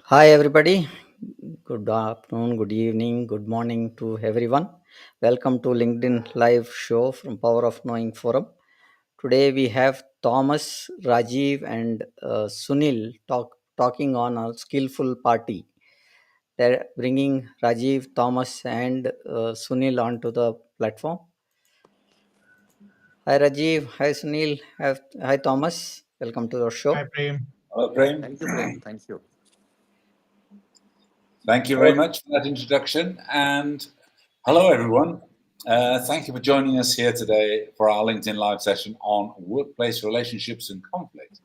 Hi, everybody. Good afternoon, good evening, good morning to everyone. Welcome to LinkedIn Live show from Power of Knowing Forum. Today we have Thomas, Rajiv, and Sunil talking on a skillful party. They're bringing Rajiv, Thomas, and Sunil onto the platform. Hi, Rajiv. Hi, Sunil. Hi, Thomas. Welcome to the show. Hi, Prem. Hello, Prem. Thank you, Prem. Thank you. Thank you very much for that introduction. And hello, everyone. Thank you for joining us here today for our LinkedIn Live session on workplace relationships and conflict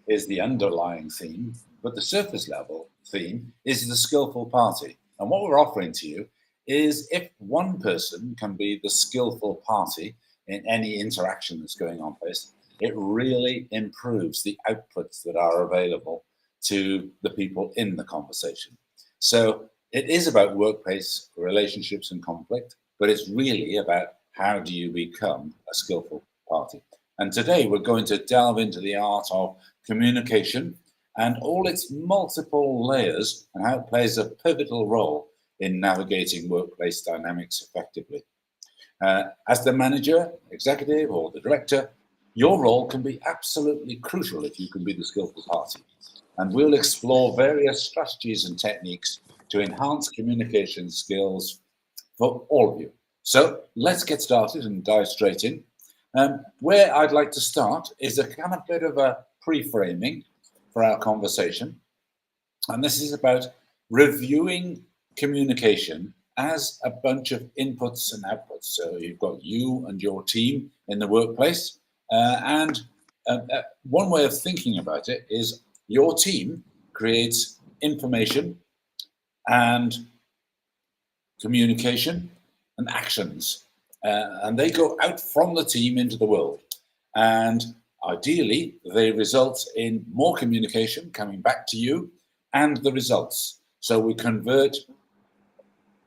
is the underlying theme, but the surface level theme is the skillful party. And what we're offering to you is if one person can be the skillful party in any interaction that's going on place, it really improves the outputs that are available to the people in the conversation. So it is about workplace relationships and conflict, but it's really about how do you become a skillful party. And today we're going to delve into the art of communication and all its multiple layers and how it plays a pivotal role in navigating workplace dynamics effectively. As the manager, executive, or the director, your role can be absolutely crucial if you can be the skillful party. And we'll explore various strategies and techniques to enhance communication skills for all of you. So let's get started and dive straight in. Where I'd like to start is a kind of bit of a pre-framing for our conversation. And this is about reviewing communication as a bunch of inputs and outputs. So you've got you and your team in the workplace. One way of thinking about it is your team creates information and communication and actions. And they go out from the team into the world. And ideally, they result in more communication coming back to you and the results. So we convert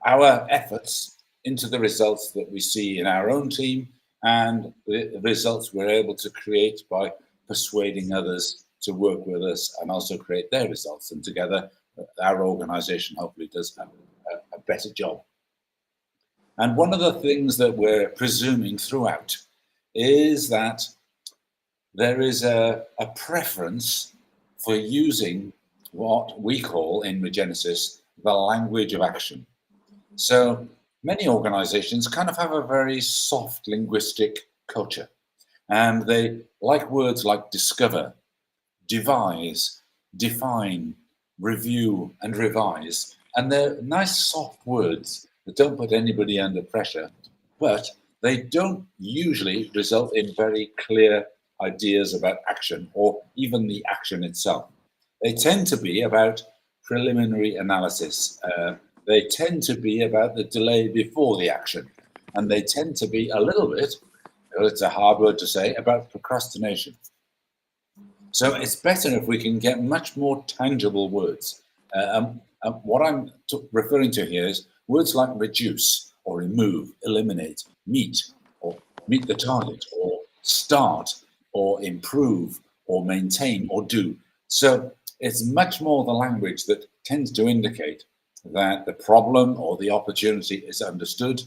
our efforts into the results that we see in our own team and the results we're able to create by persuading others to work with us and also create their results. And together, our organization hopefully does a better job. And one of the things that we're presuming throughout is that there is a preference for using what we call in Regenesis the language of action. So many organizations kind of have a very soft linguistic culture, and they like words like discover, devise, define, review, and revise. And they're nice soft words that don't put anybody under pressure, but they don't usually result in very clear ideas about action or even the action itself. They tend to be about preliminary analysis. They tend to be about the delay before the action. And they tend to be a little bit, well, it's a hard word to say, about procrastination. So it's better if we can get much more tangible words. What I'm referring to here is words like reduce or remove, eliminate, meet or meet the target, or start or improve or maintain or do. So it's much more the language that tends to indicate that the problem or the opportunity is understood,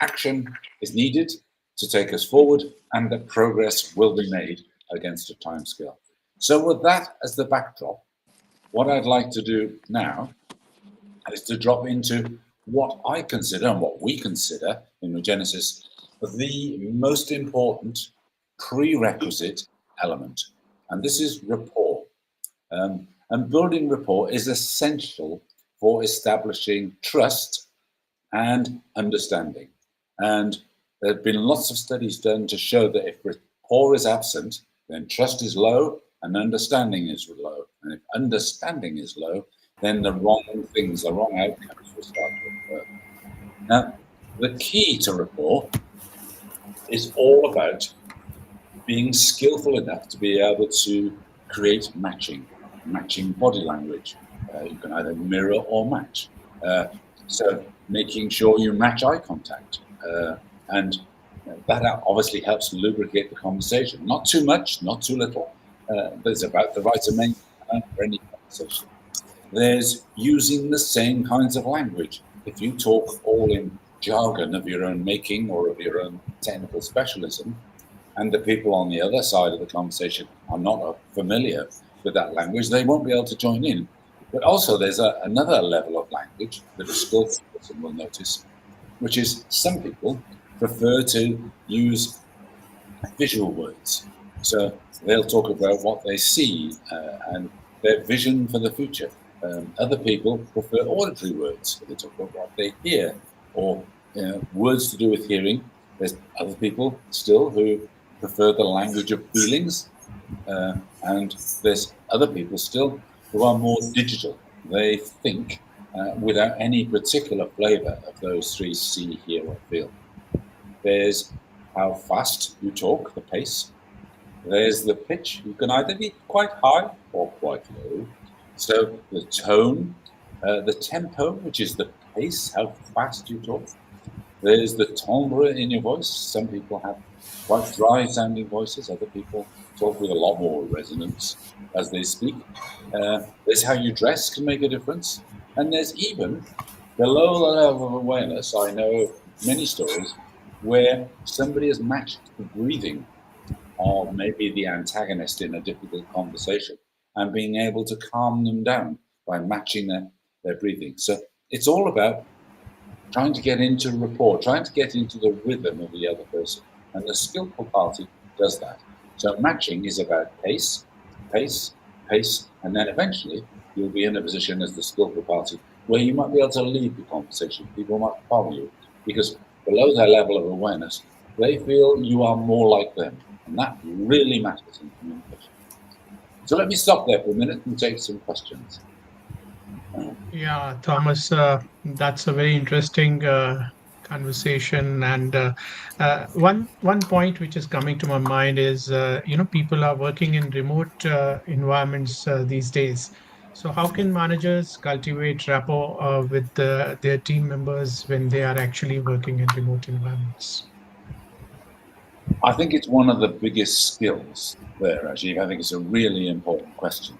action is needed to take us forward, and that progress will be made against a timescale. So with that as the backdrop, what I'd like to do now is to drop into what I consider and what we consider in Regenesis the most important prerequisite element, and this is rapport. And building rapport is essential for establishing trust and understanding. And there have been lots of studies done to show that if rapport is absent, then trust is low and understanding is low. And if understanding is low, then the wrong things, the wrong outcomes will start to occur. Now, the key to rapport is all about being skillful enough to be able to create matching body language. You can either mirror or match. So making sure you match eye contact. And that obviously helps lubricate the conversation. Not too much, not too little, but it's about the right amount for any conversation. There's using the same kinds of language. If you talk all in jargon of your own making or of your own technical specialism, and the people on the other side of the conversation are not familiar with that language, they won't be able to join in. But also, there's another level of language that a skillful person will notice, which is some people prefer to use visual words. So they'll talk about what they see and their vision for the future. Other people prefer auditory words. They talk about what they hear or words to do with hearing. There's other people still who prefer the language of feelings. And there's other people still who are more digital. They think without any particular flavor of those three: see, hear, or feel. There's how fast you talk, the pace. There's the pitch. You can either be quite high or quite low. So the tone, the tempo, which is the pace, how fast you talk. There's the timbre in your voice. Some people have quite dry sounding voices. Other people talk with a lot more resonance as they speak. There's how you dress can make a difference. And there's even below the level of awareness, I know many stories where somebody has matched the breathing of maybe the antagonist in a difficult conversation and being able to calm them down by matching their breathing. So it's all about trying to get into rapport, trying to get into the rhythm of the other person. And the skillful party does that. So matching is about pace, pace, pace, and then eventually you'll be in a position as the skillful party where you might be able to lead the conversation. People might follow you because below their level of awareness, they feel you are more like them. And that really matters in communication. So let me stop there for a minute and take some questions. Yeah, Thomas, that's a very interesting conversation. And one point which is coming to my mind is, people are working in remote environments these days. So how can managers cultivate rapport with their team members when they are actually working in remote environments? I think it's one of the biggest skills there, Rajiv. I think it's a really important question.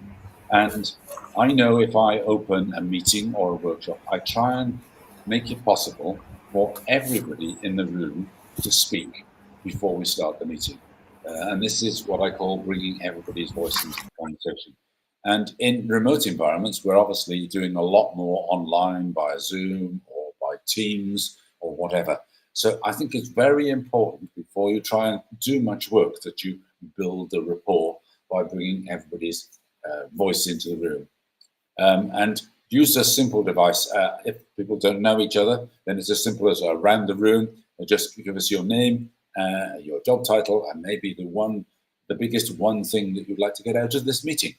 And I know if I open a meeting or a workshop, I try and make it possible for everybody in the room to speak before we start the meeting. And this is what I call bringing everybody's voice into the conversation. And in remote environments, we're obviously doing a lot more online via Zoom or by Teams or whatever. So I think it's very important before you try and do much work that you build a rapport by bringing everybody's voice into the room. And use a simple device. If people don't know each other, then it's as simple as around the room, just give us your name, your job title, and maybe the biggest one thing that you'd like to get out of this meeting.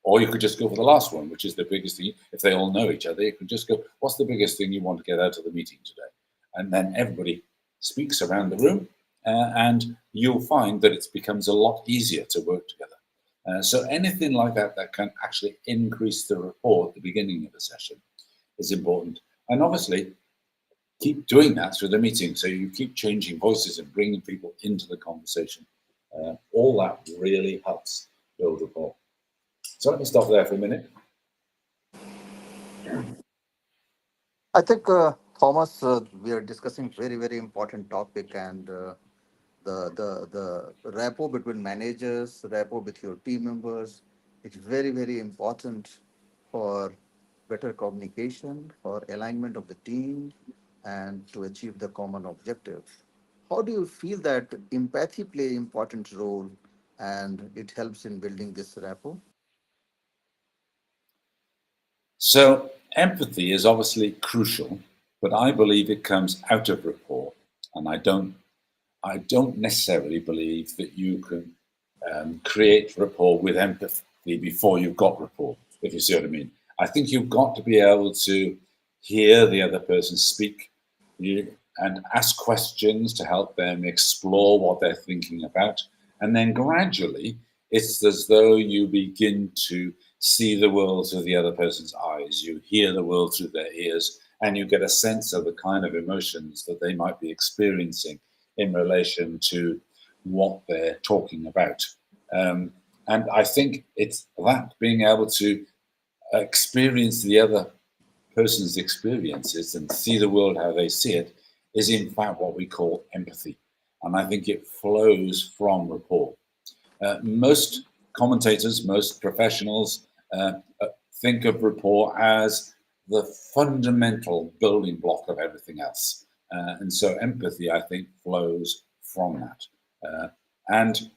Or you could just go for the last one, which is the biggest thing. If they all know each other, you could just go, what's the biggest thing you want to get out of the meeting today? And then everybody speaks around the room, and you'll find that it becomes a lot easier to work together. So anything like that that can actually increase the rapport at the beginning of a session is important. And obviously, keep doing that through the meeting. So you keep changing voices and bringing people into the conversation. All that really helps build rapport. So let me stop there for a minute. I think, Thomas, we are discussing very, very important topic, and the rapport between managers, rapport with your team members, it's very, very important for better communication, for alignment of the team, and to achieve the common objective. How do you feel that empathy play important role, and it helps in building this rapport? So empathy is obviously crucial, but I believe it comes out of rapport, and I don't necessarily believe that you can create rapport with empathy before you've got rapport, if you see what I mean. I think you've got to be able to hear the other person speak and ask questions to help them explore what they're thinking about. And then gradually, it's as though you begin to see the world through the other person's eyes. You hear the world through their ears, and you get a sense of the kind of emotions that they might be experiencing in relation to what they're talking about. And I think it's that being able to experience the other person's experiences and see the world how they see it is in fact what we call empathy. And I think it flows from rapport. Most commentators, most professionals think of rapport as the fundamental building block of everything else. And so empathy, I think, flows from that. And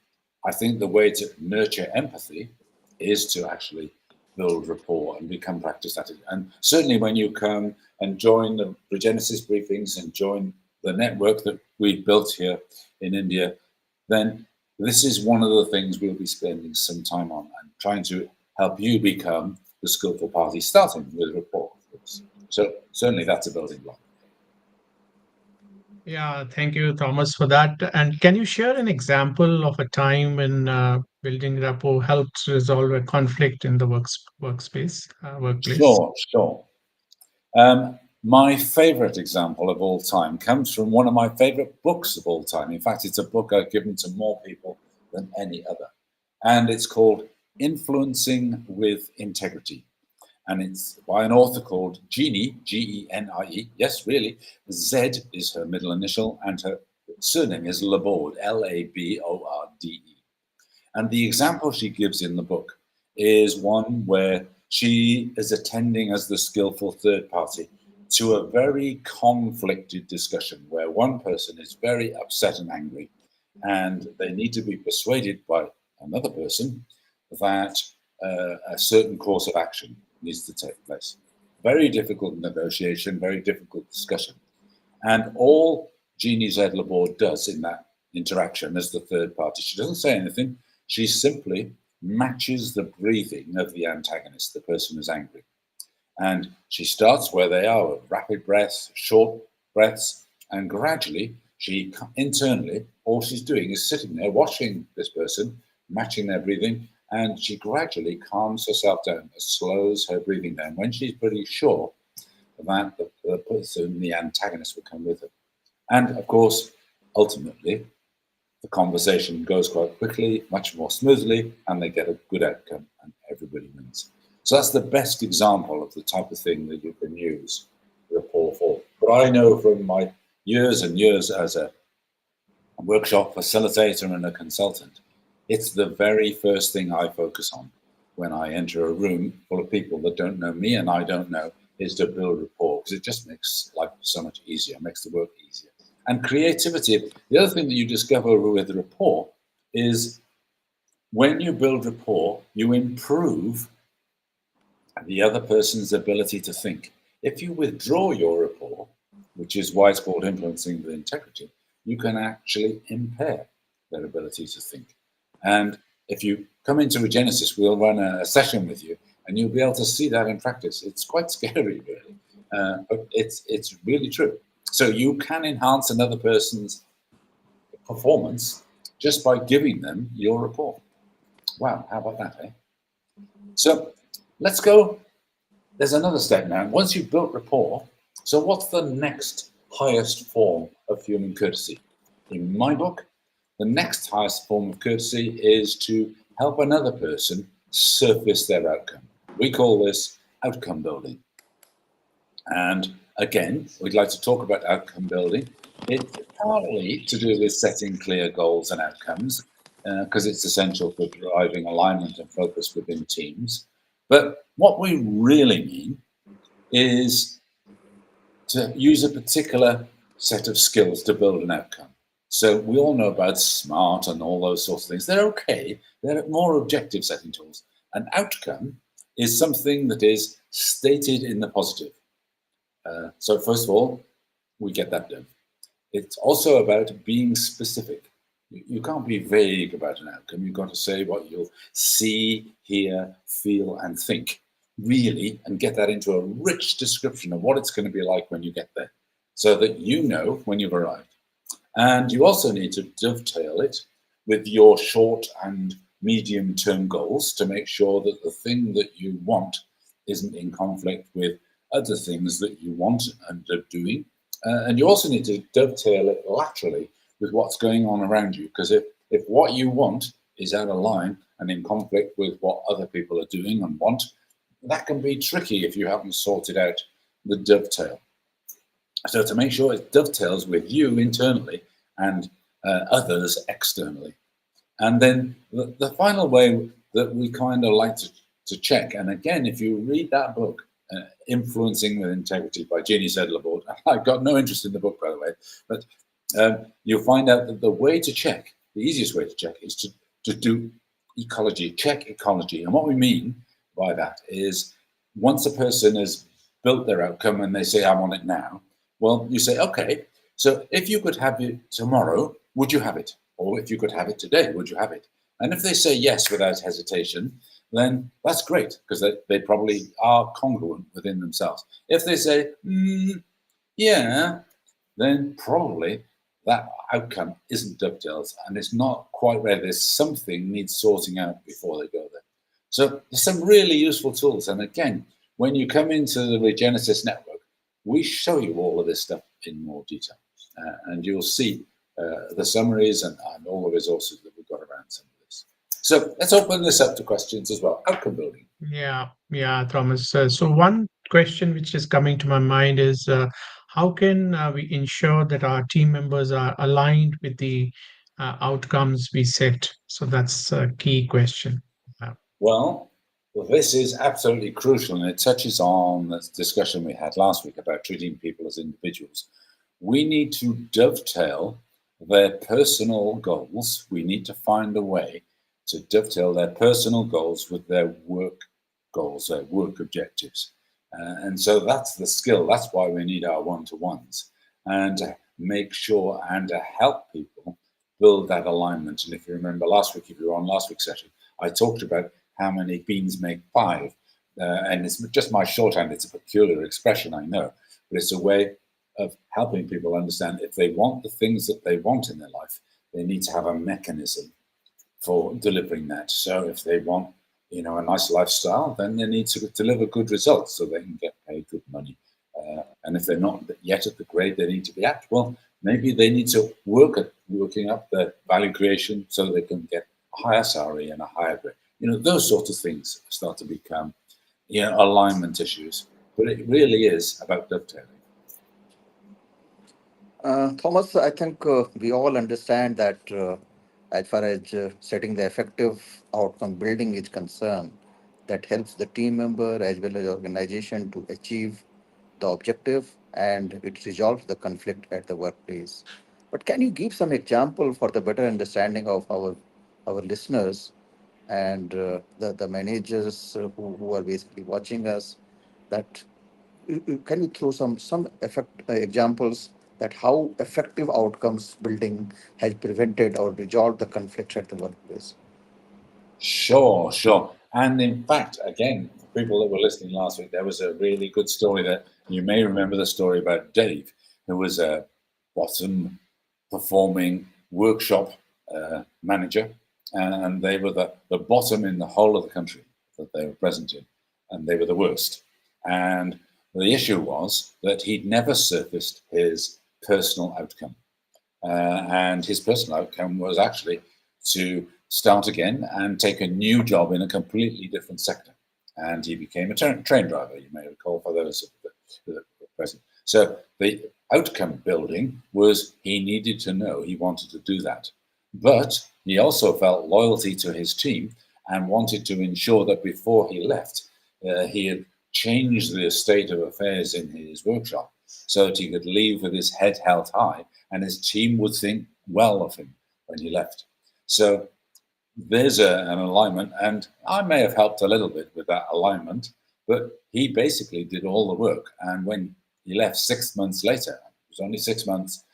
I think the way to nurture empathy is to actually build rapport and become practiced at it. And certainly when you come and join the Regenesis briefings and join the network that we've built here in India, then this is one of the things we'll be spending some time on and trying to help you become the skillful party, starting with rapport, of course. So certainly that's a building block. Yeah, thank you, Thomas, for that. And can you share an example of a time when building rapport helped resolve a conflict in the workplace? Sure. My favorite example of all time comes from one of my favorite books of all time. In fact, it's a book I've given to more people than any other. And it's called Influencing with Integrity. And it's by an author called Jeannie, G-E-N-I-E. Yes, really. Z is her middle initial and her surname is Laborde, L-A-B-O-R-D-E. And the example she gives in the book is one where she is attending as the skillful third party to a very conflicted discussion where one person is very upset and angry and they need to be persuaded by another person that a certain course of action needs to take place. Very difficult negotiation, very difficult discussion. And all Jeannie Z. Laborde does in that interaction as the third party, she doesn't say anything. She simply matches the breathing of the antagonist, the person who's angry. And she starts where they are with rapid breaths, short breaths, and gradually she internally, all she's doing is sitting there watching this person, matching their breathing, and she gradually calms herself down, slows her breathing down when she's pretty sure that the person, the antagonist, will come with her. And of course, ultimately, the conversation goes quite quickly, much more smoothly, and they get a good outcome, and everybody wins. So that's the best example of the type of thing that you can use rapport for. But I know from my years and years as a workshop facilitator and a consultant, it's the very first thing I focus on when I enter a room full of people that don't know me and I don't know, is to build rapport, because it just makes life so much easier, makes the work easier. And creativity, the other thing that you discover with rapport is when you build rapport, you improve the other person's ability to think. If you withdraw your rapport, which is why it's called influencing with integrity, you can actually impair their ability to think. And if you come into Regenesis, we'll run a session with you and you'll be able to see that in practice. It's quite scary, really, but it's really true. So you can enhance another person's performance just by giving them your rapport. Wow, how about that, eh? So let's go. There's another step now. Once you've built rapport, so what's the next highest form of human courtesy? In my book, the next highest form of courtesy is to help another person surface their outcome. We call this outcome building. And again, we'd like to talk about outcome building. It's partly to do with setting clear goals and outcomes, because it's essential for driving alignment and focus within teams. But what we really mean is to use a particular set of skills to build an outcome. So we all know about SMART and all those sorts of things. They're okay. They're more objective setting tools. An outcome is something that is stated in the positive. So first of all, we get that done. It's also about being specific. You can't be vague about an outcome. You've got to say what you'll see, hear, feel, and think, really, and get that into a rich description of what it's going to be like when you get there, so that you know when you've arrived. And you also need to dovetail it with your short and medium-term goals to make sure that the thing that you want isn't in conflict with other things that you want and are doing. And you also need to dovetail it laterally with what's going on around you, because if what you want is out of line and in conflict with what other people are doing and want, that can be tricky if you haven't sorted out the dovetail. So to make sure it dovetails with you internally and others externally. And then the final way that we kind of like to check, and again, if you read that book, Influencing with Integrity by Jeannie Sedler-Bord, I've got no interest in the book, by the way, but you'll find out that the way to check, the easiest way to check is to do ecology, check ecology. And what we mean by that is once a person has built their outcome and they say, I want it now, well, you say, okay, so if you could have it tomorrow, would you have it? Or if you could have it today, would you have it? And if they say yes without hesitation, then that's great, because they probably are congruent within themselves. If they say, yeah, then probably that outcome isn't dovetails and it's not quite ready. There's something needs sorting out before they go there. So there's some really useful tools. And again, when you come into the Regenesis network, we show you all of this stuff in more detail. And you'll see the summaries and all the resources that we've got around some of this. So let's open this up to questions as well. Outcome building. Yeah, Thomas. So one question which is coming to my mind is how can we ensure that our team members are aligned with the outcomes we set? So that's a key question. Well, this is absolutely crucial, and it touches on the discussion we had last week about treating people as individuals. We need to dovetail their personal goals. We need to find a way to dovetail their personal goals with their work goals, their work objectives. And so that's the skill. That's why we need our one-to-ones, and to make sure and to help people build that alignment. And if you remember last week, if you were on last week's session, I talked about how many beans make five. And it's just my shorthand. It's a peculiar expression, I know, but it's a way of helping people understand if they want the things that they want in their life, they need to have a mechanism for delivering that. So if they want, a nice lifestyle, then they need to deliver good results so they can get paid good money. And if they're not yet at the grade they need to be at, well, maybe they need to work at working up the value creation so they can get a higher salary and a higher grade. Those sorts of things start to become, alignment issues. But it really is about dovetailing. Thomas, I think we all understand that as far as setting the effective outcome building is concerned, that helps the team member as well as the organization to achieve the objective and it resolves the conflict at the workplace. But can you give some example for the better understanding of our listeners and the managers who are basically watching us, that can you throw some examples that how effective outcomes building has prevented or resolved the conflicts at the workplace? Sure. And in fact, again, for people that were listening last week, there was a really good story that you may remember, the story about Dave, who was a bottom performing workshop manager, and they were the bottom in the whole of the country that they were present in, and they were the worst. And the issue was that he'd never surfaced his personal outcome. And his personal outcome was actually to start again and take a new job in a completely different sector. And he became a train driver, you may recall, for those that were present. So the outcome building was he needed to know he wanted to do that. But he also felt loyalty to his team and wanted to ensure that before he left, he had changed the state of affairs in his workshop so that he could leave with his head held high and his team would think well of him when he left. So there's an alignment, and I may have helped a little bit with that alignment, but he basically did all the work. And when he left 6 months later, it was only 6 months,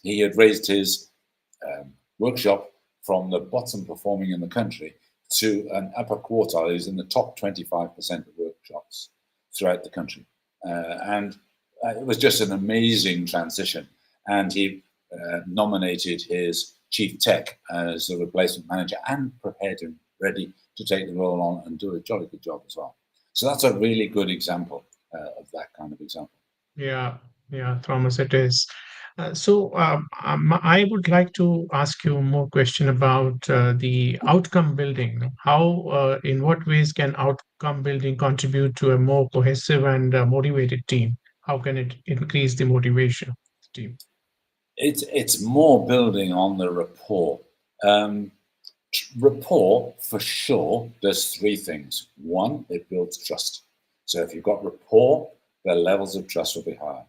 he had raised his workshop from the bottom performing in the country to an upper quartile. He was in the top 25% of workshops throughout the country. And it was just an amazing transition. And he nominated his chief tech as the replacement manager and prepared him ready to take the role on and do a jolly good job as well. So that's a really good example of that kind of example. Yeah, Thomas, it is. I would like to ask you more question about the outcome building. In what ways can outcome building contribute to a more cohesive and motivated team? How can it increase the motivation of the team? It's more building on the rapport. Um, Rapport, for sure, does three things. One, it builds trust. So if you've got rapport, the levels of trust will be higher.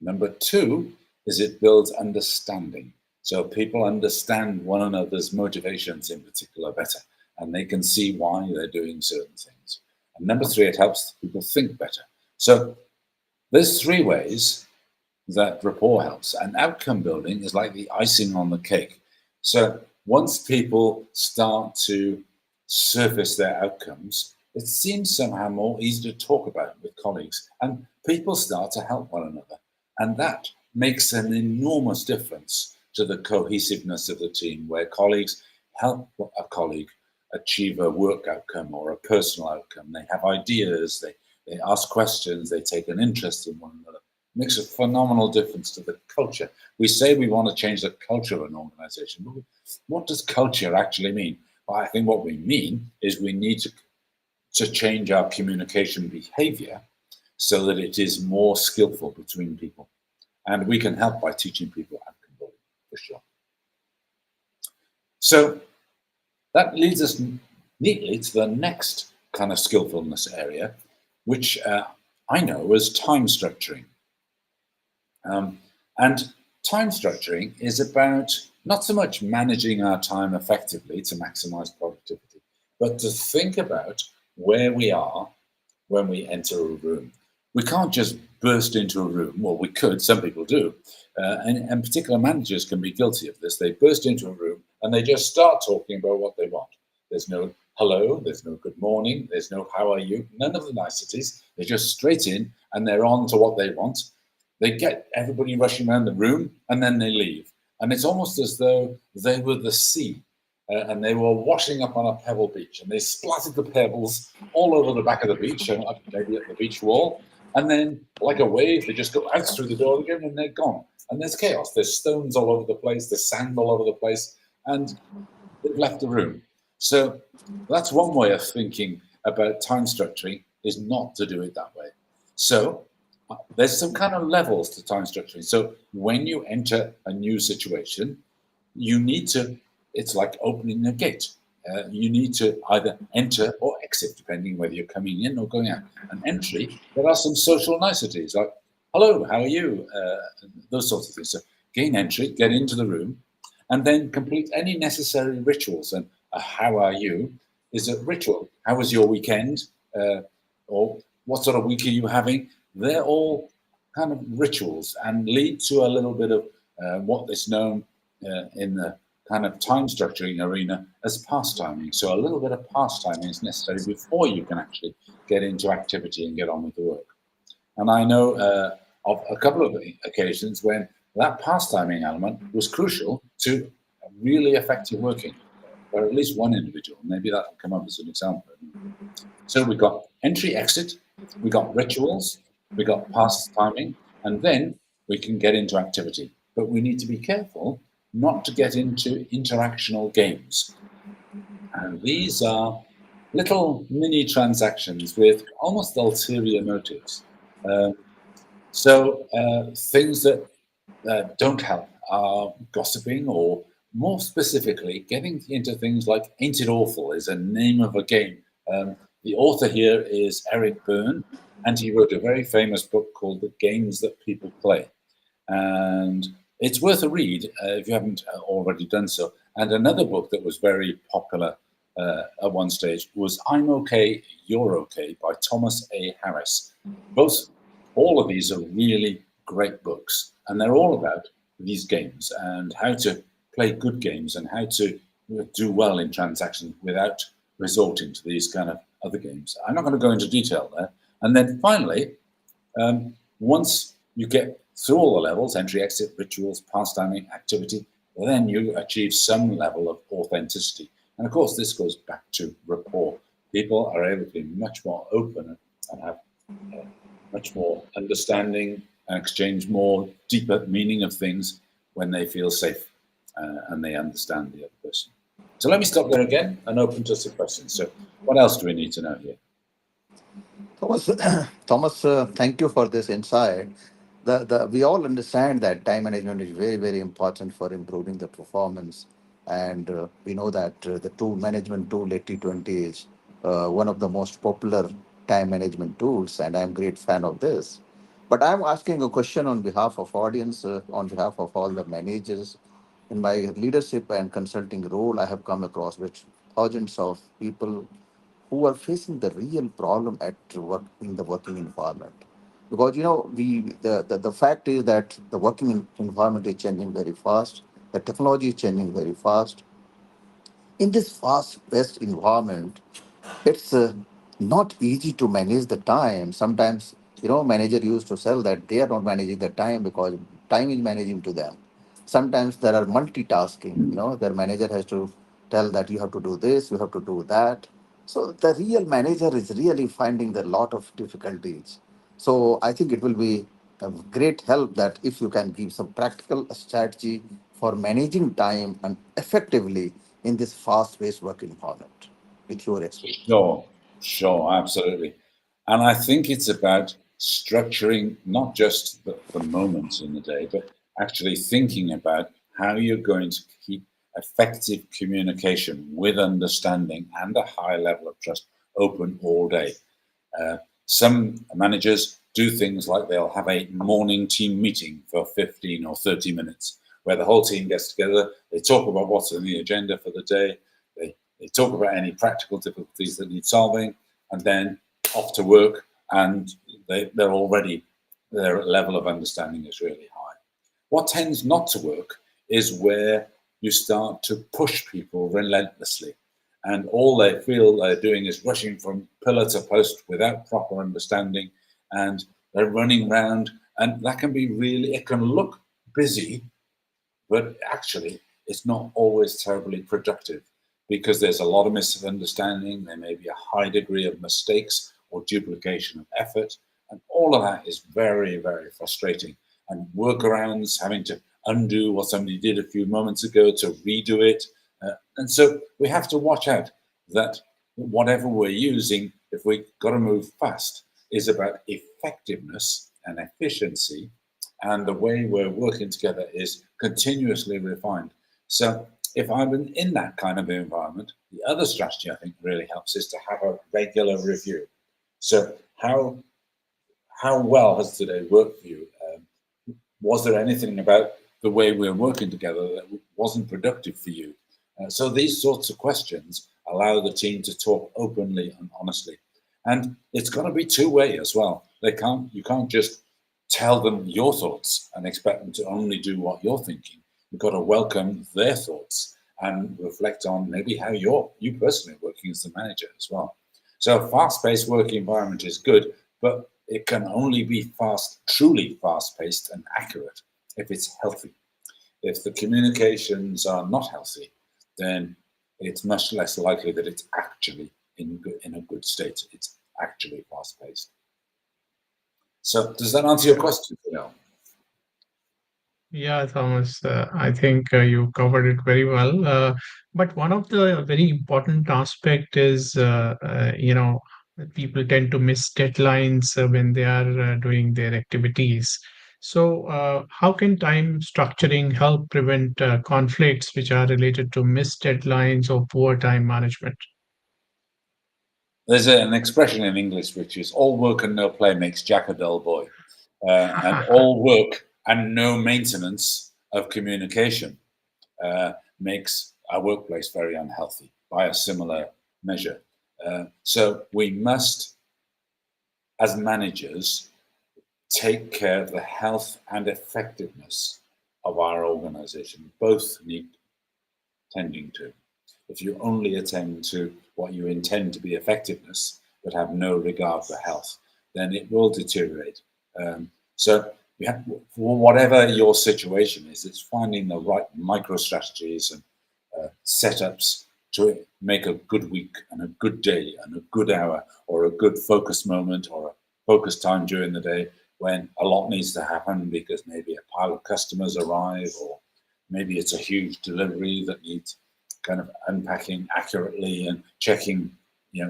Number two is it builds understanding. So people understand one another's motivations in particular better, and they can see why they're doing certain things. And number three, it helps people think better. So there's three ways that rapport helps, and outcome building is like the icing on the cake. So once people start to surface their outcomes, it seems somehow more easy to talk about with colleagues, and people start to help one another. And that makes an enormous difference to the cohesiveness of the team, where colleagues help a colleague achieve a work outcome or a personal outcome. They have ideas, they ask questions, they take an interest in one another. Makes a phenomenal difference to the culture. We say we want to change the culture of an organization, but what does culture actually mean? Well, I think what we mean is we need to change our communication behavior so that it is more skillful between people. And we can help by teaching people outcome building, for sure. So that leads us neatly to the next kind of skillfulness area, which I know as time structuring. And time structuring is about not so much managing our time effectively to maximize productivity, but to think about where we are when we enter a room. We can't just burst into a room. Well, we could, some people do. And particular managers can be guilty of this. They burst into a room and they just start talking about what they want. There's no hello, there's no good morning, there's no how are you, none of the niceties. They're just straight in and they're on to what they want. They get everybody rushing around the room and then they leave. And it's almost as though they were the sea and they were washing up on a pebble beach and they splattered the pebbles all over the back of the beach and maybe at the beach wall. And then, like a wave, they just go out through the door again and they're gone. And there's chaos. There's stones all over the place. There's sand all over the place. And they've left the room. So that's one way of thinking about time structuring, is not to do it that way. So there's some kind of levels to time structuring. So when you enter a new situation, you need to, it's like opening a gate. You need to either enter or exit, depending whether you're coming in or going out. An entry, there are some social niceties like, hello, how are you? Those sorts of things. So gain entry, get into the room, and then complete any necessary rituals. And how are you is a ritual. How was your weekend? Or what sort of week are you having? They're all kind of rituals and lead to a little bit of what is known in the kind of time structuring arena as past timing. So a little bit of past timing is necessary before you can actually get into activity and get on with the work. And I know of a couple of occasions when that past timing element was crucial to really effective working, or at least one individual. Maybe that will come up as an example. So we've got entry, exit, we got rituals, we got past timing, and then we can get into activity. But we need to be careful not to get into interactional games. And these are little mini transactions with almost ulterior motives. Things that don't help are gossiping, or more specifically, getting into things like Ain't It Awful is a name of a game. The author here is Eric Byrne, and he wrote a very famous book called The Games That People Play. And it's worth a read if you haven't already done so. And another book that was very popular at one stage was I'm Okay, You're Okay by Thomas A. Harris. All of these are really great books, and they're all about these games and how to play good games and how to do well in transactions without resorting to these kind of other games. I'm not going to go into detail there. And then finally, once you get through all the levels, entry, exit, rituals, past timing, activity, then you achieve some level of authenticity. And of course, this goes back to rapport. People are able to be much more open and have much more understanding and exchange more deeper meaning of things when they feel safe and they understand the other person. So let me stop there again and open to some questions. So what else do we need to know here? Thomas, Thomas, thank you for this insight. We all understand that time management is very, very important for improving the performance. And we know that the tool management tool 80/20 is one of the most popular time management tools, and I'm a great fan of this. But I'm asking a question on behalf of audience, on behalf of all the managers. In my leadership and consulting role, I have come across with thousands of people who are facing the real problem at work in the working environment. Because the fact is that the environment is changing very fast, the technology is changing very fast. In this fast-paced environment, it's not easy to manage the time. Sometimes, manager used to sell that they are not managing the time because time is managing to them. Sometimes there are multitasking. Their manager has to tell that you have to do this, you have to do that. So the real manager is really finding a lot of difficulties. So I think it will be a great help that if you can give some practical strategy for managing time and effectively in this fast-paced work environment with your experience. Sure, absolutely. And I think it's about structuring not just the moments in the day, but actually thinking about how you're going to keep effective communication with understanding and a high level of trust open all day. Some managers do things like they'll have a morning team meeting for 15 or 30 minutes where the whole team gets together, they talk about what's on the agenda for the day, they talk about any practical difficulties that need solving, and then off to work, and they're already, their level of understanding is really high. What tends not to work is where you start to push people relentlessly, and all they feel they're doing is rushing from pillar to post without proper understanding, and they're running around, and that can be really, it can look busy, but actually it's not always terribly productive because there's a lot of misunderstanding. There may be a high degree of mistakes or duplication of effort, and all of that is very, very frustrating. And workarounds, having to undo what somebody did a few moments ago to redo it. And so we have to watch out that whatever we're using, if we've got to move fast, is about effectiveness and efficiency, and the way we're working together is continuously refined. So if I'm in that kind of environment, the other strategy I think really helps is to have a regular review. So how well has today worked for you? Was there anything about the way we're working together that wasn't productive for you? So these sorts of questions allow the team to talk openly and honestly. And it's got to be two-way as well. You can't just tell them your thoughts and expect them to only do what you're thinking. You've got to welcome their thoughts and reflect on maybe how you personally are working as the manager as well. So a fast-paced work environment is good, but it can only be truly fast-paced and accurate if it's healthy. If the communications are not healthy, then it's much less likely that it's actually in a good state. It's actually fast-paced. So does that answer your question, Sunil? Yeah, Thomas, I think you covered it very well. But one of the very important aspect is, people tend to miss deadlines when they are doing their activities. So, how can time structuring help prevent conflicts which are related to missed deadlines or poor time management? There's an expression in English which is all work and no play makes Jack a dull boy. And all work and no maintenance of communication makes our workplace very unhealthy by a similar measure. So we must, as managers, take care of the health and effectiveness of our organization. Both need tending to. If you only attend to what you intend to be effectiveness, but have no regard for health, then it will deteriorate. So whatever your situation is, it's finding the right micro strategies and setups to make a good week and a good day and a good hour or a good focus moment or a focus time during the day when a lot needs to happen because maybe a pile of customers arrive, or maybe it's a huge delivery that needs kind of unpacking accurately and checking,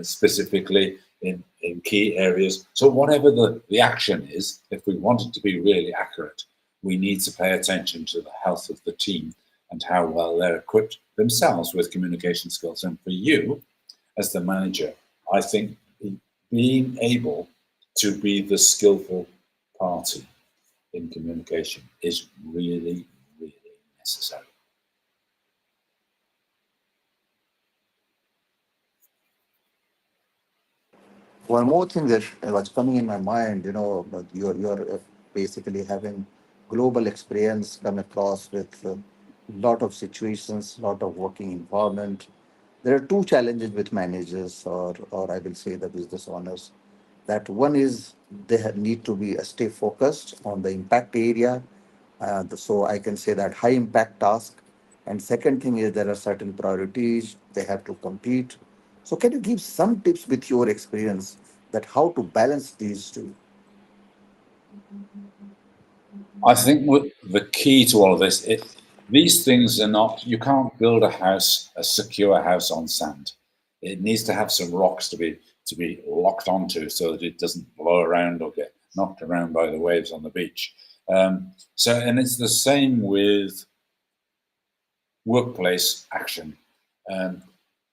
specifically in key areas. So whatever the action is, if we want it to be really accurate, we need to pay attention to the health of the team and how well they're equipped themselves with communication skills. And for you, as the manager, I think being able to be the skillful party in communication is really, really necessary. One more thing that was coming in my mind, but you're basically having global experience, come across with a lot of situations, lot of working environment. There are two challenges with managers, or I will say the business owners. That one is they need to be stay focused on the impact area. So I can say that high impact task. And second thing is there are certain priorities they have to compete. So can you give some tips with your experience that how to balance these two? I think the key to all of this, these things are not, you can't build a house, a secure house on sand. It needs to have some rocks to be locked onto so that it doesn't blow around or get knocked around by the waves on the beach. And it's the same with workplace action.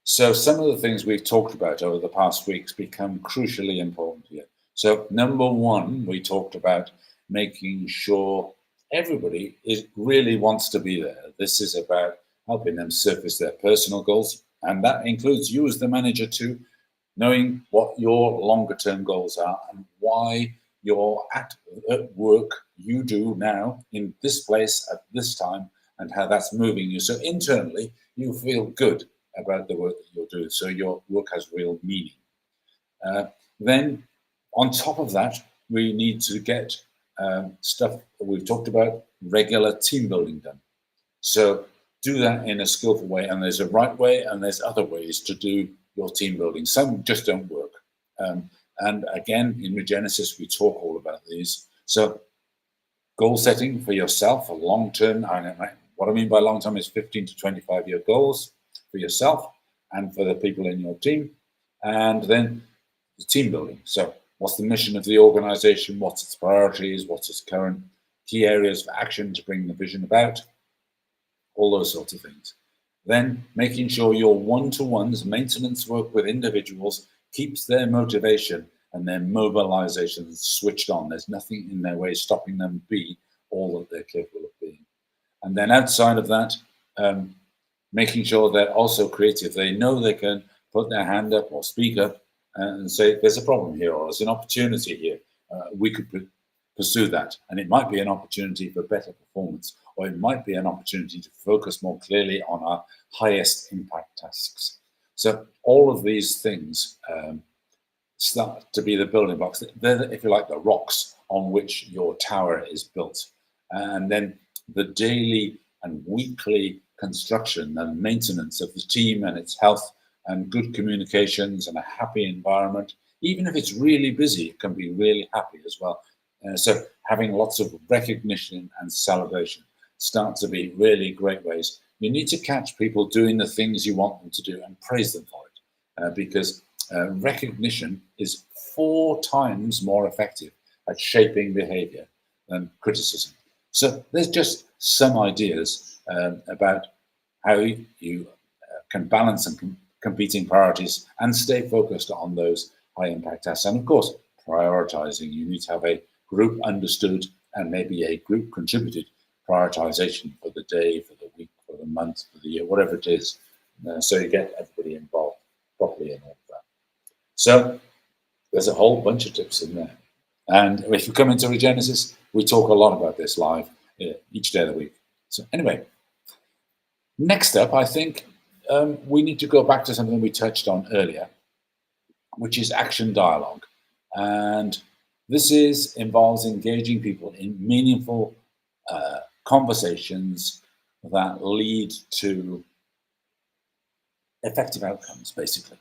So some of the things we've talked about over the past weeks become crucially important here. So number one, we talked about making sure everybody really wants to be there. This is about helping them surface their personal goals, and that includes you as the manager too, knowing what your longer term goals are and why you're at work you do now in this place at this time, and how that's moving you. So internally, you feel good about the work that you're doing. So your work has real meaning. Then on top of that, we need to get stuff that we've talked about, regular team building done. So do that in a skillful way. And there's a right way and there's other ways to do your team building. Some just don't work. And again, in Regenesis, we talk all about these. So goal setting for yourself, a long-term, what I mean by long-term is 15 to 25-year goals for yourself and for the people in your team. And then the team building. So what's the mission of the organization? What's its priorities? What's its current key areas for action to bring the vision about? All those sorts of things. Then making sure your one-to-ones, maintenance work with individuals keeps their motivation and their mobilization switched on. There's nothing in their way stopping them be all that they're capable of being. And then outside of that, making sure they're also creative. They know they can put their hand up or speak up and say, there's a problem here, or there's an opportunity here. We could pursue that. And it might be an opportunity for better performance, or it might be an opportunity to focus more clearly on our highest impact tasks. So all of these things start to be the building blocks. They're, if you like, the rocks on which your tower is built. And then the daily and weekly construction and maintenance of the team and its health and good communications and a happy environment. Even if it's really busy, it can be really happy as well. So having lots of recognition and celebration start to be really great ways. You need to catch people doing the things you want them to do and praise them for it, because recognition is 4 times more effective at shaping behavior than criticism. So there's just some ideas about how you can balance and competing priorities and stay focused on those high impact tasks. And of course, prioritizing. You need to have a group understood and maybe a group contributed prioritization for the day, for the week, for the month, for the year, whatever it is. So you get everybody involved properly in all of that. So there's a whole bunch of tips in there. And if you come into Regenesis, we talk a lot about this live each day of the week. So anyway, next up, I think we need to go back to something we touched on earlier, which is action dialogue. And this involves engaging people in meaningful conversations that lead to effective outcomes, basically.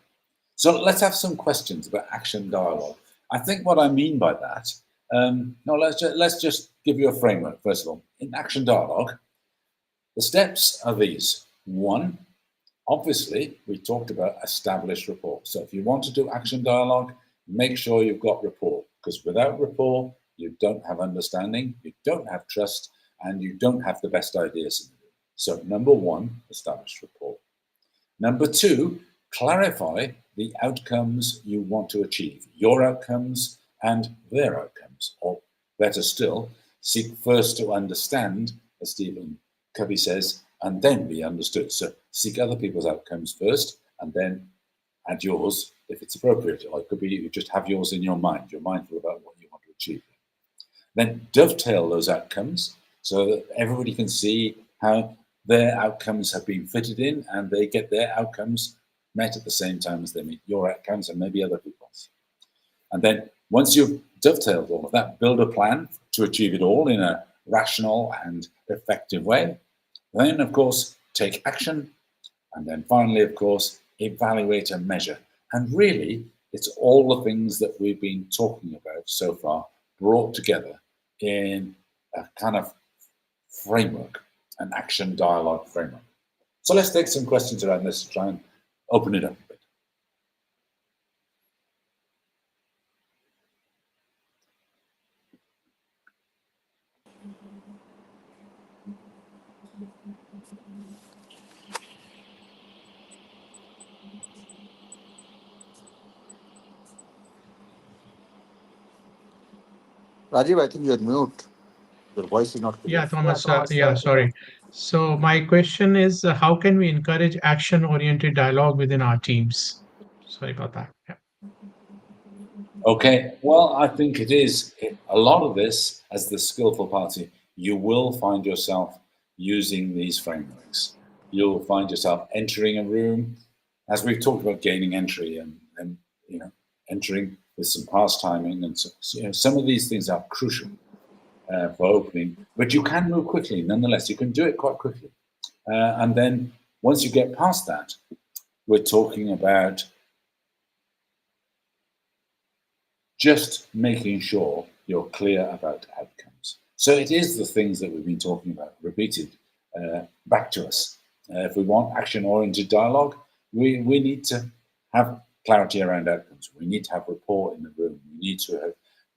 So let's have some questions about action dialogue. I think what I mean by that No, let's just give you a framework, first of all. In action dialogue, the steps are these. One, obviously, we talked about established rapport. So if you want to do action dialogue, make sure you've got rapport, because without rapport, you don't have understanding, you don't have trust, and you don't have the best ideas in the room. So number one, establish rapport. Number two, clarify the outcomes you want to achieve, your outcomes and their outcomes. Or better still, seek first to understand, as Stephen Covey says, and then be understood. So seek other people's outcomes first, and then add yours if it's appropriate. Or it could be you just have yours in your mind. You're mindful about what you want to achieve. Then dovetail those outcomes so that everybody can see how their outcomes have been fitted in and they get their outcomes met at the same time as they meet your outcomes and maybe other people's. And then once you've dovetailed all of that, build a plan to achieve it all in a rational and effective way. Then, of course, take action. And then finally, of course, evaluate and measure. And really, it's all the things that we've been talking about so far brought together in a kind of framework, an action dialogue framework. So let's take some questions around this to try and open it up a bit. Rajiv, I think you're mute. Your voice is not clear. Yeah, Thomas. Sorry. So my question is, how can we encourage action-oriented dialogue within our teams? Sorry about that. Yeah. Okay, well, I think it is a lot of this, as the skillful party, you will find yourself using these frameworks. You'll find yourself entering a room, as we've talked about gaining entry and entering with some past timing, and so, some of these things are crucial for opening, but you can move quickly nonetheless. You can do it quite quickly, and then once you get past that, we're talking about just making sure you're clear about outcomes. So it is the things that we've been talking about repeated back to us. If we want action-oriented dialogue, we need to have clarity around outcomes. We need to have rapport in the room. We need to have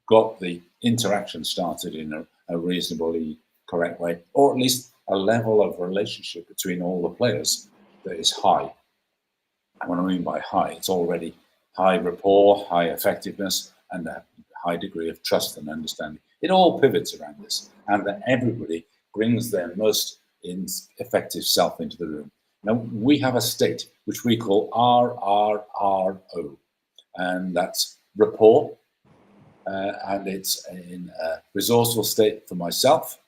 got the interaction started in a reasonably correct way, or at least a level of relationship between all the players that is high. And what I mean by high, it's already high rapport, high effectiveness, and a high degree of trust and understanding. It all pivots around this, and that everybody brings their most effective self into the room. Now, we have a state which we call RRRO, and that's rapport, and it's in a resourceful state for myself,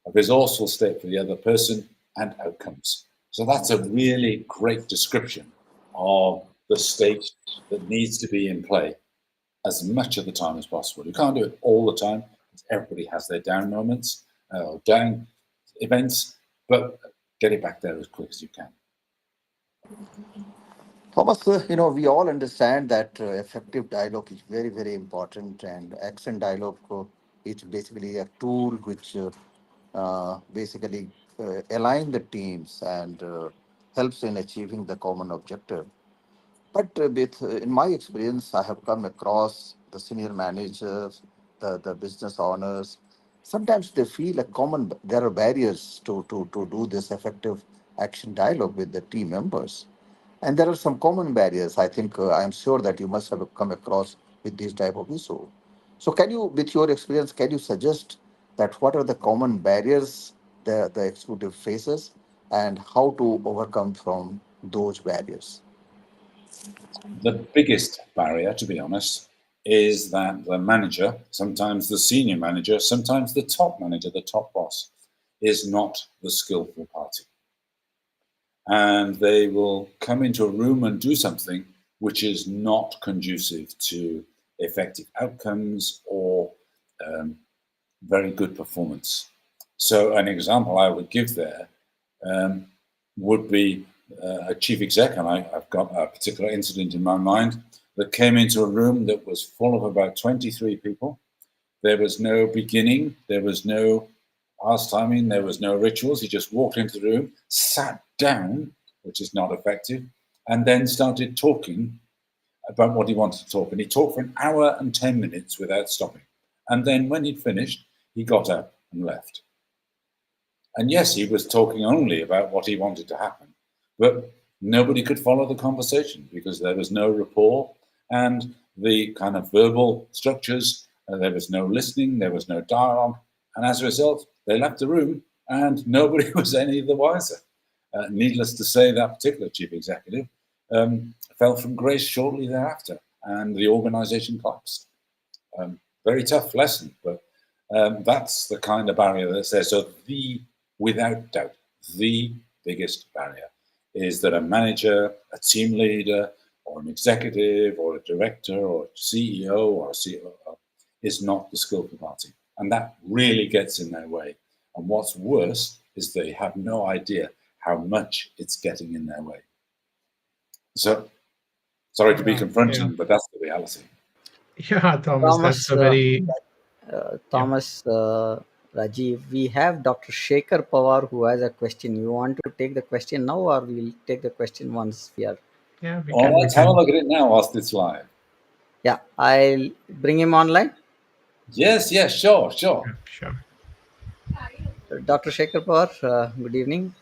a resourceful state for the other person, and outcomes. So that's a really great description of the state that needs to be in play as much of the time as possible. You can't do it all the time. Everybody has their down moments, down events, but get it back there as quick as you can. Thomas, we all understand that effective dialogue is very, very important, and action dialogue is basically a tool which basically align the teams and helps in achieving the common objective. But in my experience, I have come across the senior managers, the business owners. Sometimes they feel there are barriers to do this effective action dialogue with the team members. And there are some common barriers. I think I'm sure that you must have come across with these type of issue. So can you, with your experience, can you suggest that what are the common barriers the executive faces and how to overcome from those barriers? The biggest barrier, to be honest, is that the manager, sometimes the senior manager, sometimes the top manager, the top boss, is not the skillful party. And they will come into a room and do something which is not conducive to effective outcomes or very good performance. So an example I would give there would be a chief exec, and I've got a particular incident in my mind, that came into a room that was full of about 23 people, There was no beginning. There was no past-timing. There was no rituals. He just walked into the room, sat down, which is not effective, and then started talking about what he wanted to talk. And he talked for an hour and 10 minutes without stopping. And then when he'd finished, he got up and left. And yes, he was talking only about what he wanted to happen, but nobody could follow the conversation because there was no rapport and the kind of verbal structures, there was no listening, there was no dialogue. And as a result, they left the room and nobody was any the wiser. Needless to say, that particular chief executive fell from grace shortly thereafter and the organization collapsed. Very tough lesson, but that's the kind of barrier that's there. So without doubt, the biggest barrier is that a manager, a team leader, or an executive, or a director, or a CEO, or a COO is not the skillful party. And that really gets in their way. And what's worse is they have no idea how much it's getting in their way. So, sorry to be confronting, but that's the reality. Yeah, Thomas, that's a very... Thomas, Rajiv, we have Dr. Shekhar Pawar who has a question. You want to take the question now, or we'll take the question once we are... Yeah, we All can. right, have a look at it now whilst it's live. Yeah, I'll bring him online. Yes, sure. Sure. Dr. Shekhar Pawar, good evening.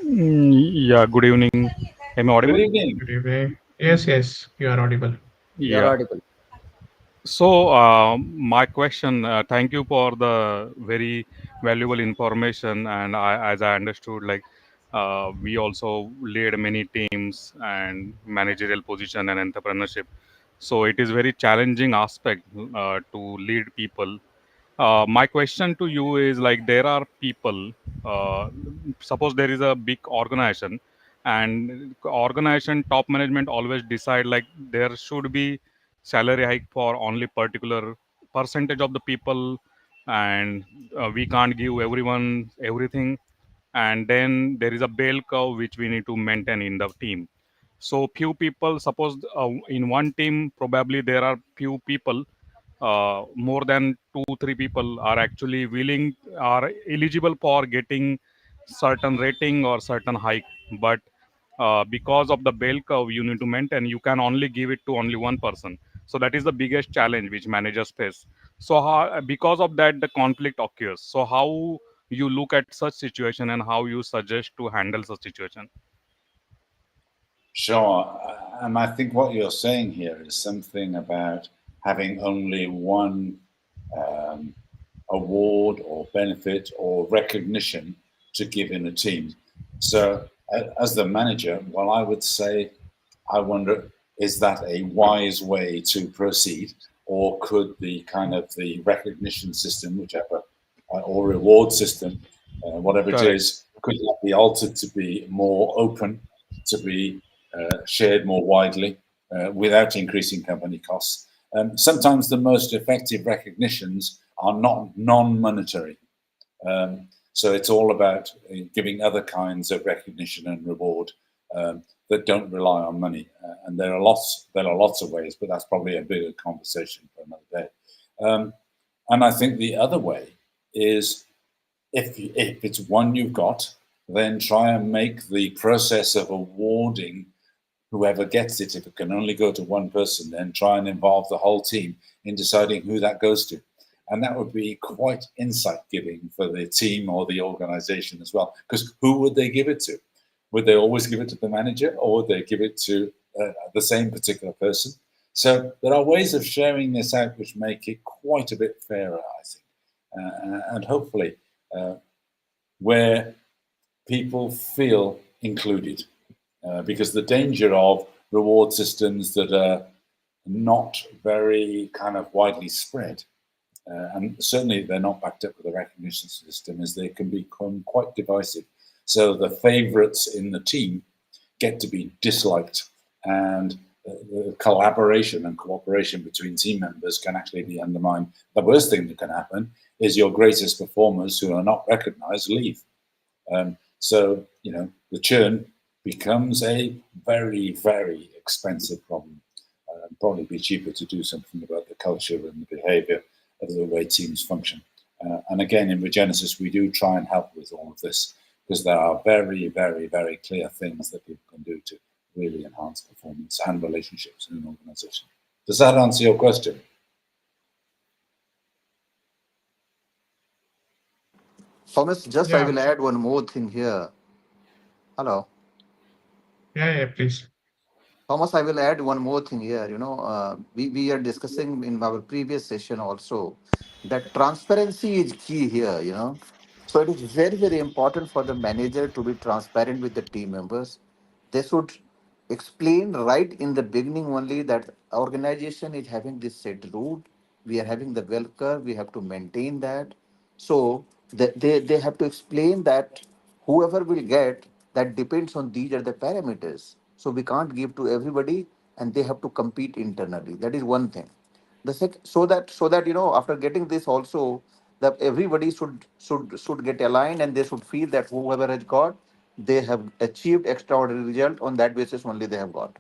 Yeah, good evening. Am I audible? Good evening. Good evening. Yes, you are audible. You are audible. So, my question, thank you for the very valuable information. And as I understood, like, we also lead many teams and managerial position and entrepreneurship. So it is very challenging aspect to lead people. My question to you is, like, there are people, suppose there is a big organization, and organization top management always decide like there should be salary hike for only particular percentage of the people, and we can't give everyone everything. And then there is a bell curve which we need to maintain in the team. So few people, suppose in one team probably there are few people, more than 2-3 people are actually willing, are eligible for getting certain rating or certain hike, but because of the bell curve you need to maintain, you can only give it to only one person. So that is the biggest challenge which managers face. So how, because of that, the conflict occurs. So how you look at such situation and how you suggest to handle such situation? Sure. And I think what you're saying here is something about having only one award or benefit or recognition to give in a team. So as the manager, well, I would say, I wonder, is that a wise way to proceed? Or could the kind of the recognition system, whichever, or reward system, whatever it is, could that be altered to be more open, to be shared more widely without increasing company costs? Sometimes the most effective recognitions are not non-monetary. So it's all about giving other kinds of recognition and reward that don't rely on money. And there are lots of ways, but that's probably a bigger conversation for another day. And I think the other way is, if it's one you've got, then try and make the process of awarding whoever gets it, if it can only go to one person, then try and involve the whole team in deciding who that goes to. And that would be quite insight-giving for the team or the organization as well. Because who would they give it to? Would they always give it to the manager, or would they give it to the same particular person? So there are ways of sharing this out which make it quite a bit fairer, I think. And hopefully where people feel included. Because the danger of reward systems that are not very kind of widely spread, and certainly they're not backed up with a recognition system, is they can become quite divisive. So the favorites in the team get to be disliked, and the collaboration and cooperation between team members can actually be undermined. The worst thing that can happen is your greatest performers who are not recognized leave. So, you know, the churn becomes a very, very expensive problem. Probably be cheaper to do something about the culture and the behavior the way teams function. And again, in Regenesis, we do try and help with all of this, because there are very, very, very clear things that people can do to really enhance performance and relationships in an organization. Does that answer your question? Thomas, just I Yeah, will add one more thing here. Hello. yeah, please. Thomas, I will add one more thing here. We are discussing in our previous session also that transparency is key here. So it is very, very important for the manager to be transparent with the team members. They should explain right in the beginning only that organization is having this set route. We are having the bell curve. We have to maintain that. So they have to explain that whoever will get, that depends on these are the parameters. So we can't give to everybody, and they have to compete internally. That is one thing. The second, so that after getting this also, that everybody should get aligned, and they should feel that whoever has got, they have achieved extraordinary result. On that basis only they have got.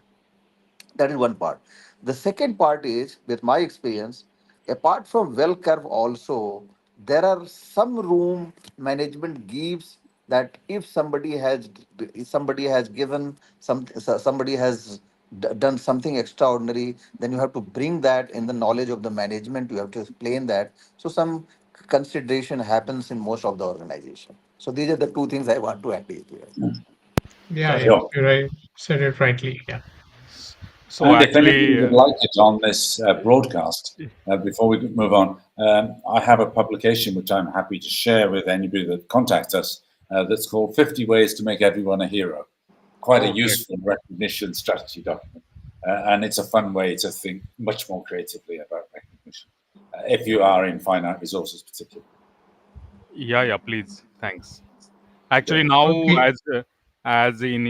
That is one part. The second part is, with my experience, apart from well curve also, there are some room management gives, that if somebody has given somebody has done something extraordinary, then you have to bring that in the knowledge of the management. You have to explain that. So some consideration happens in most of the organization. So these are the two things I want to add here. Yeah, Sure. you're right. Said it rightly. Yeah. So And if anybody actually, would like it on this broadcast, before we move on, I have a publication which I'm happy to share with anybody that contacts us, that's called 50 Ways to Make Everyone a Hero. Quite a Oh, great. useful recognition strategy document. And it's a fun way to think much more creatively about recognition, if you are in finite resources particularly. yeah, please, thanks. Actually, Yeah. now Okay. as in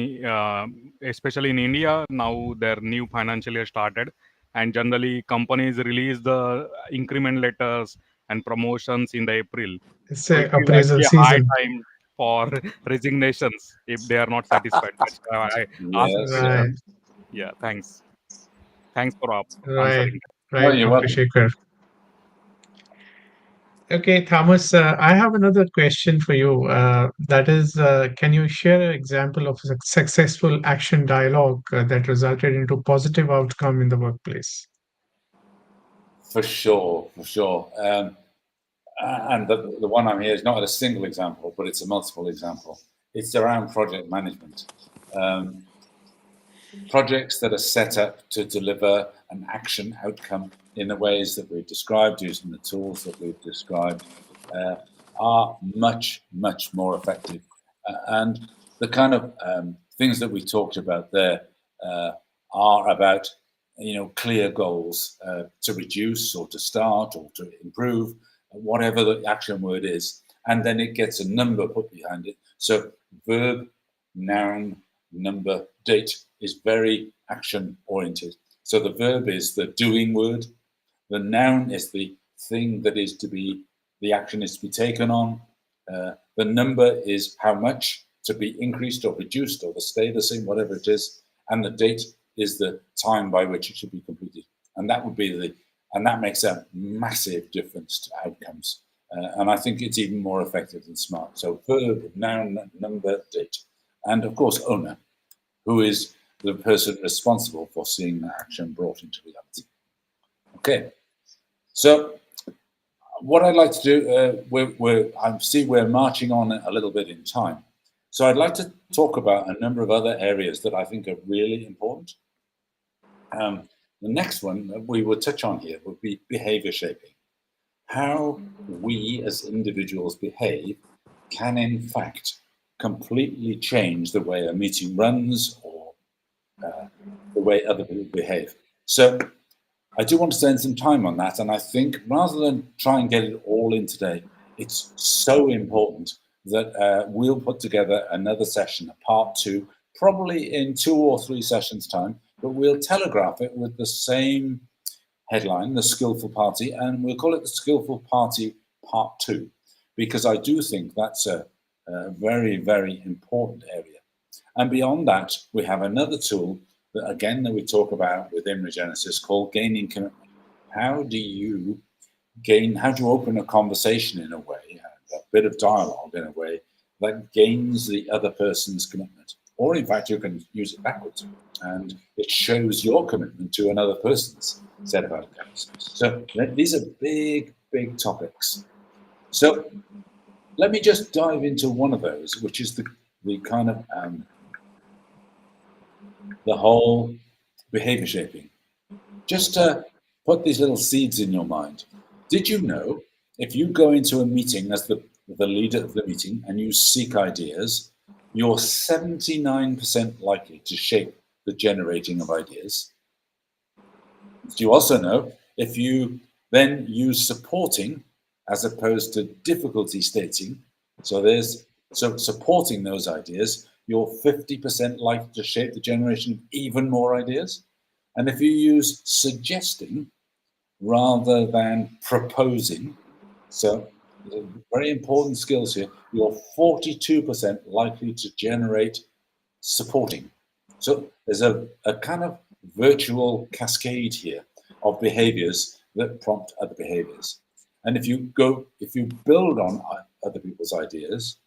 especially in India, now their new financial year started, and generally companies release the increment letters and promotions in the April. It's So a it is appraisal actually a high season. time for resignations if they are not satisfied. That's why I asked the Yes. question. Right, Yeah, thanks for right, answering. No, right, you're Dr. welcome. Shekhar. Okay, Thomas, I have another question for you. That is, can you share an example of a successful action dialogue that resulted into positive outcome in the workplace? For sure, for sure. And the one I'm here is not a single example, but it's a multiple example. It's around project management. Um, Projects that are set up to deliver an action outcome in the ways that we've described, using the tools that we've described, uh, are much, much more effective. And the kind of things that we talked about there are about, clear goals to reduce or to start or to improve, whatever the action word is, and then it gets a number put behind it. So verb, noun, number, date is very action oriented. So the verb is the doing word, the noun is the thing that is to be, the action is to be taken on. The number is how much to be increased or reduced or to stay the same, whatever it is. And the date is the time by which it should be completed. And that would be and that makes a massive difference to outcomes. And I think it's even more effective than SMART. So verb, noun, number, date. And of course, owner, who is the person responsible for seeing the action brought into reality. Okay, so what I'd like to do, I see we're marching on a little bit in time. So I'd like to talk about a number of other areas that I think are really important. The next one that we will touch on here would be behavior shaping. How we as individuals behave can, in fact, completely change the way a meeting runs or the way other people behave. So I do want to spend some time on that. And I think rather than try and get it all in today, it's so important that we'll put together another session, a part 2, probably in 2 or 3 sessions' time, but we'll telegraph it with the same headline, The Skillful Party, and we'll call it The Skillful Party Part 2, because I do think that's a very, very important area. And beyond that, we have another tool that we talk about within Regenesis called gaining commitment. How do you how to open a conversation in a way, a bit of dialogue in a way that gains the other person's commitment. Or in fact, you can use it backwards, and it shows your commitment to another person's set of outcomes. So these are big, big topics. So let me just dive into one of those, which is the kind of the whole behavior shaping. Just to put these little seeds in your mind. Did you know if you go into a meeting as the leader of the meeting and you seek ideas, you're 79% likely to shape the generating of ideas? Do you also know if you then use supporting as opposed to difficulty stating, so supporting those ideas, you're 50% likely to shape the generation of even more ideas? And if you use suggesting rather than proposing, so very important skills here, you're 42% likely to generate supporting. So there's a kind of virtual cascade here of behaviors that prompt other behaviors. And if you build on other people's ideas,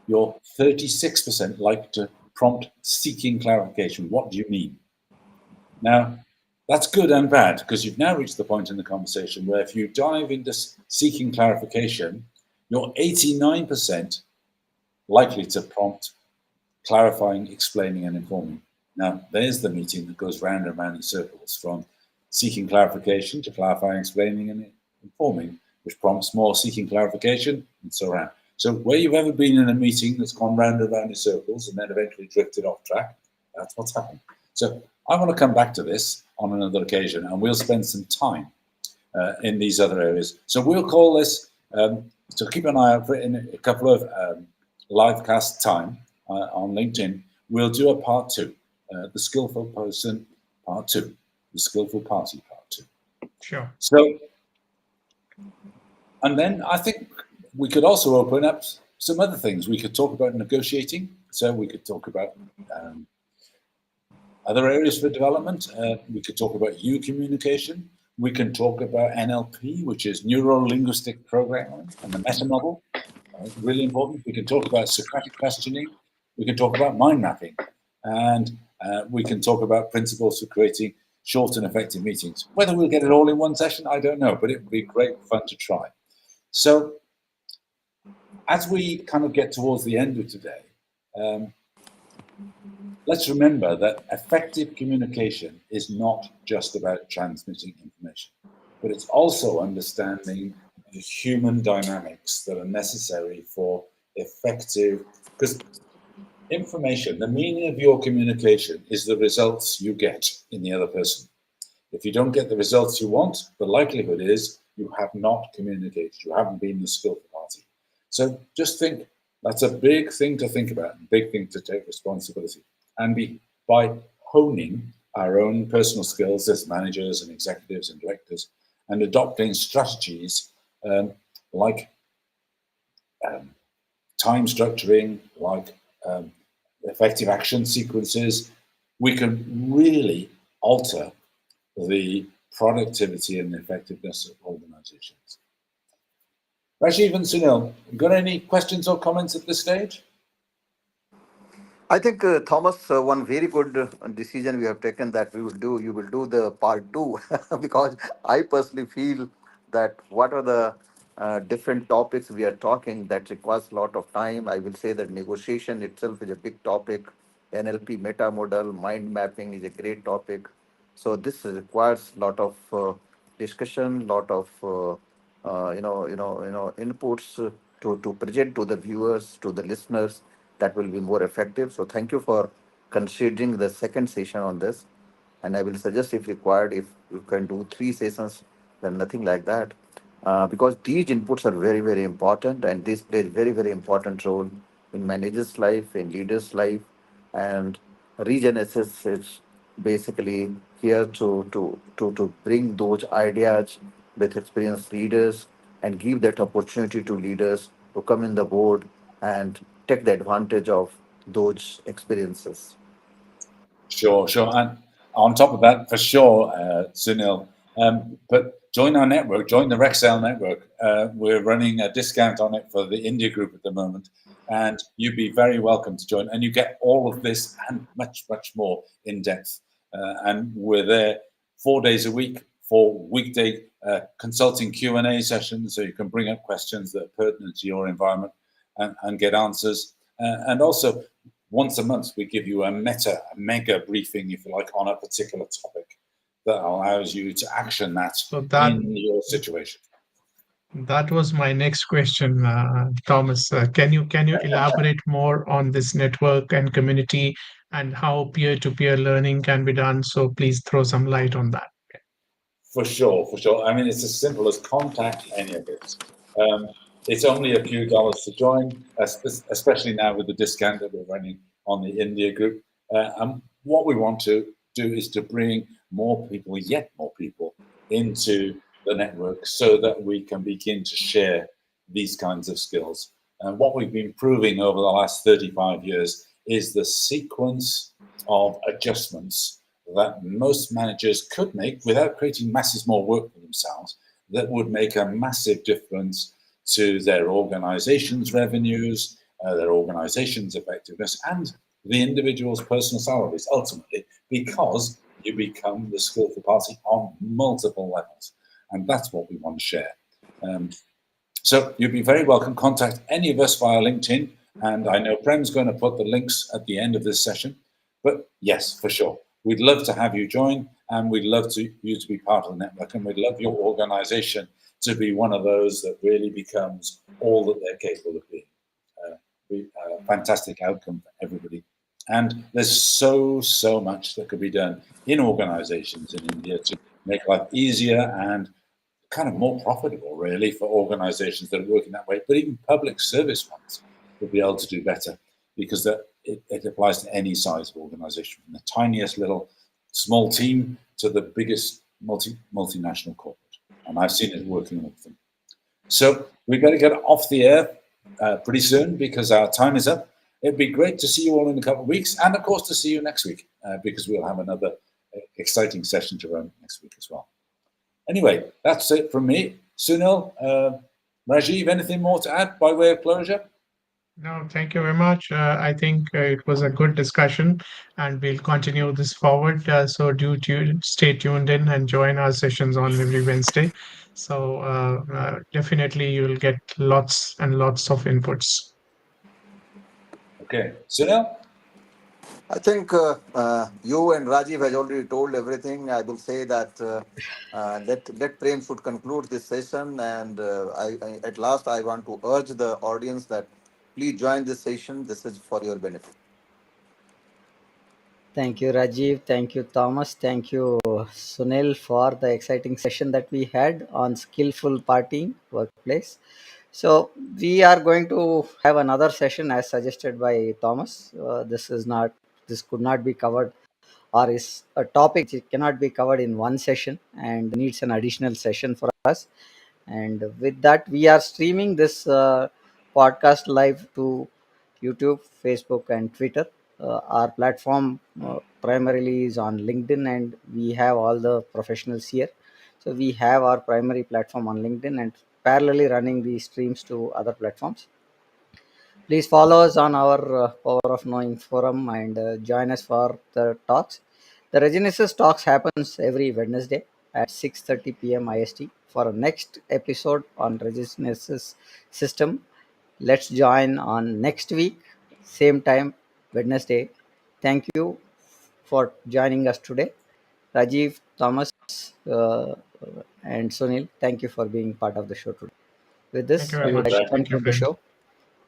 you're 36% likely to prompt seeking clarification. What do you mean? Now, that's good and bad, because you've now reached the point in the conversation where if you dive into seeking clarification, you're 89% likely to prompt clarifying, explaining, and informing. Now, there's the meeting that goes round and round in circles, from seeking clarification to clarifying, explaining, and informing, which prompts more seeking clarification, and so on. So where you've ever been in a meeting that's gone round and round in circles and then eventually drifted off track, that's what's happened. So I want to come back to this on another occasion, and we'll spend some time in these other areas. So we'll call this, so keep an eye out for it in a couple of live cast time on LinkedIn. We'll do a part 2, the skillful person part 2, the skillful party part 2. Sure. So, and then I think we could also open up some other things. We could talk about negotiating. So we could talk about other areas for development. We could talk about communication. We can talk about NLP, which is neuro-linguistic programming, and the meta model. Really important. We can talk about Socratic questioning. We can talk about mind mapping, and we can talk about principles for creating short and effective meetings. Whether we'll get it all in one session, I don't know, but it would be great fun to try. So as we kind of get towards the end of today, let's remember that effective communication is not just about transmitting information, but it's also understanding the human dynamics that are necessary for effective, because information, the meaning of your communication is the results you get in the other person. If you don't get the results you want, the likelihood is you have not communicated, you haven't been the skillful party. So just think, that's a big thing to think about, a big thing to take responsibility. And by honing our own personal skills as managers and executives and directors, and adopting strategies like time structuring, like effective action sequences, we can really alter the productivity and the effectiveness of organizations. Rajiv and Sunil, got any questions or comments at this stage? I think, Thomas, one very good decision we have taken that you will do the part 2, because I personally feel that what are the different topics we are talking that requires a lot of time. I will say that negotiation itself is a big topic. NLP meta model, mind mapping is a great topic. So this requires a lot of discussion, lot of inputs to present to the viewers, to the listeners, that will be more effective. So thank you for considering the second session on this. And I will suggest, if required, if you can do 3 sessions, then nothing like that. Because these inputs are very, very important, and this plays very, very important role in managers' life, in leaders' life. And Regenesis is basically here to bring those ideas with experienced leaders and give that opportunity to leaders to come in the board and take the advantage of those experiences. Sure. And on top of that, for sure, Sunil, but join our network, join the Rexel network. We're running a discount on it for the India group at the moment, and you'd be very welcome to join. And you get all of this and much, much more in depth. And we're there 4 days a week for weekday consulting Q&A sessions, so you can bring up questions that are pertinent to your environment and get answers. And also, once a month, we give you a mega briefing, if you like, on a particular topic that allows you to action that, in your situation. That was my next question, Thomas. Can you elaborate more on this network and community and how peer-to-peer learning can be done? So please throw some light on that. For sure, for sure. I mean, it's as simple as contact any of it. It's only a few dollars to join, especially now with the discount that we're running on the India group. And what we want to do is to bring more people, yet more people, into the network so that we can begin to share these kinds of skills. And what we've been proving over the last 35 years is the sequence of adjustments that most managers could make without creating massive more work for themselves, that would make a massive difference to their organization's revenues, their organization's effectiveness, and the individual's personal salaries, ultimately, because you become the skillful party on multiple levels. And that's what we want to share. So you'd be very welcome. Contact any of us via LinkedIn. And I know Prem's going to put the links at the end of this session. But yes, for sure. We'd love to have you join, and we'd love you to be part of the network, and we'd love your organization to be one of those that really becomes all that they're capable of being. A fantastic outcome for everybody. And there's so much that could be done in organizations in India to make life easier and kind of more profitable, really, for organizations that are working that way. But even public service ones would be able to do better, because it applies to any size of organization, from the tiniest little small team to the biggest multinational corporate. And I've seen it working with them. So we better get off the air pretty soon, because our time is up. It'd be great to see you all in a couple of weeks, and of course to see you next week, because we'll have another exciting session to run next week as well. Anyway, that's it from me. Sunil, Rajiv, anything more to add by way of closure? No, thank you very much. I think it was a good discussion, and we'll continue this forward. So stay tuned in and join our sessions on every Wednesday. So definitely you'll get lots and lots of inputs. Okay, Sunil? I think you and Rajiv has already told everything. I will say that let Prem should conclude this session, and at last I want to urge the audience that please join this session. This is for your benefit. Thank you, Rajiv. Thank you, Thomas. Thank you, Sunil, for the exciting session that we had on skillful partying workplace. So we are going to have another session as suggested by Thomas. This could not be covered, or is a topic which cannot be covered in one session and needs an additional session for us. And with that, we are streaming this podcast live to YouTube, Facebook, and Twitter. Our platform primarily is on LinkedIn, and we have all the professionals here. So we have our primary platform on LinkedIn and parallelly running the streams to other platforms. Please follow us on our Power of Knowing forum and join us for the talks. The Regenesis talks happens every Wednesday at 6:30 p.m. IST. For our next episode on Regenesis system, let's join on next week, same time, Wednesday. Thank you for joining us today. Rajiv, Thomas, uh, and Sunil, thank you for being part of the show today. With Thank you this, very we would much. like to Thank you, conclude the friend. show.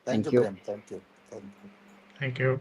Thank Thank you, you. Prem. Thank you. Thank you. Thank you.